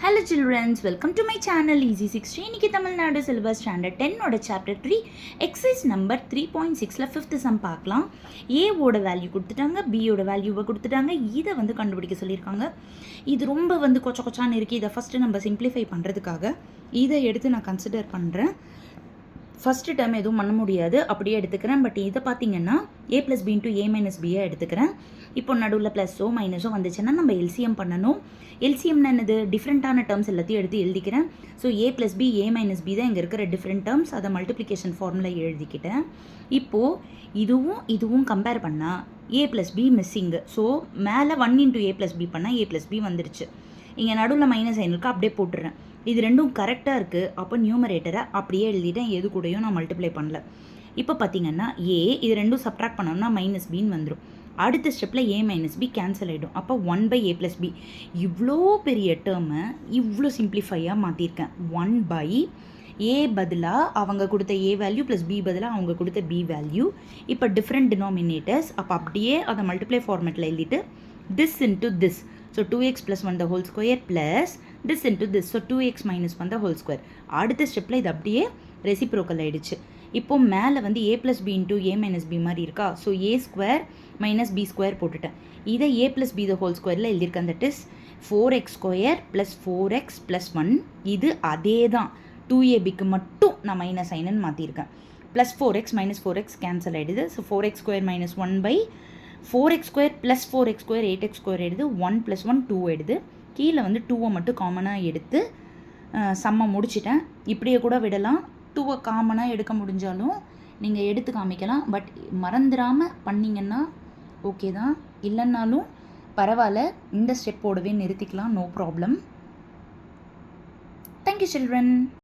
Hello children, welcome to my channel Easy 60. இன்னைக்கு Tamil Nadu syllabus standard 10 chapter 3 exercise number 3.6ல 5th sum பார்க்கலாம். ஏவோட value கொடுத்துட்டாங்க, பியோட வேல்யூவை கொடுத்துட்டாங்க, இதை வந்து கண்டுபிடிக்க சொல்லியிருக்காங்க. இது ரொம்ப வந்து கொச்சான்னு இருக்குது. இதை ஃபஸ்ட்டு நம்ம சிம்பிளிஃபை பண்ணுறதுக்காக இதை எடுத்து நான் கன்சிடர் பண்ணுறேன். ஃபஸ்ட்டு டைம் எதுவும் பண்ண முடியாது, அப்படியே எடுத்துக்கிறேன். பட் இதை பார்த்தீங்கன்னா a + b × a - b எடுத்துக்கிறேன். இப்போ நடுவில் ப்ளஸ்ஸோ மைனஸோ வந்துச்சுன்னா நம்ம எல்சிஎம் பண்ணணும். எல்சிஎம்னா என்னது? டிஃப்ரெண்ட்டான டேர்ம்ஸ் எல்லாத்தையும் எடுத்து எழுதிக்கிறேன். So a + b a - b தான் இங்கே இருக்கிற டிஃப்ரெண்ட் டேர்ம்ஸ். அதை மல்டிப்ளிகேஷன் ஃபார்முலா எழுதிக்கிட்டேன். இப்போது இதுவும் கம்பேர் பண்ணால் a + b மிஸ்ஸிங்கு. ஸோ மேலே 1 × a + b பண்ணால் a + b வந்துருச்சு. இங்கே நடுவில் மைனஸ் சைன் இருக்குது, அப்படியே போட்டுடுறேன். இது ரெண்டும் கரெக்டாக இருக்குது. அப்போ நியூமரேட்டரை அப்படியே எழுதிட்டேன், எது கூடயும் நான் மல்டிப்ளை பண்ணல. இப்போ பார்த்தீங்கன்னா இது ரெண்டும் சப்ட்ராக்ட் பண்ணோம்னா -b வந்துடும். அடுத்த ஸ்டெப்பில் a - b கேன்சல் ஆகிடும். அப்போ 1/a + b. இவ்வளோ பெரிய டேர்மை இவ்வளோ சிம்பிளிஃபையாக மாற்றிருக்கேன். 1/a பதிலாக அவங்க கொடுத்த a வேல்யூ ப்ளஸ் b பதிலாக அவங்க கொடுத்த b வேல்யூ. இப்போ டிஃப்ரெண்ட் டினாமினேட்டர்ஸ். அப்போ அப்படியே அதை மல்டிப்ளை ஃபார்மேட்டில் எழுதிட்டு this into this. So 2x + 1 the whole square plus this into this. So 2x - 1 the whole square. அடுத்த ஸ்டெப்பில் இது அப்படியே ரெசிப்ரோக்கல் ஆகிடுச்சு. இப்போது மேலே வந்து a + b × a - b மாதிரி இருக்கா. ஸோ a² - b² போட்டுட்டேன். இதை a + b the whole squareல எழுதியிருக்கேன். That is 4x² + 4x + 1. இது அதே தான் 2ab மட்டும் நான் மைனஸ் சைனுன்னு மாற்றிருக்கேன். ப்ளஸ் 4x - 4x கேன்சல் ஆகிடுது. So 4x² - 1/4x² + 4x² 8x² எடுது. 1 + 1 2 எடுது. கீழே வந்து 2வை மட்டும் காமனாக எடுத்து சம்மை முடிச்சிட்டேன். இப்படியே கூட விடலாம். 2வை காமனாக எடுக்க முடிஞ்சாலும் நீங்கள் எடுத்து காமிக்கலாம். பட் மறந்துடாமல் பண்ணிங்கன்னா ஓகே தான், இல்லைன்னாலும் பரவாயில்ல. இந்த ஸ்டெப்போடவே நிறுத்திக்கலாம், நோ ப்ராப்ளம். Thank you children.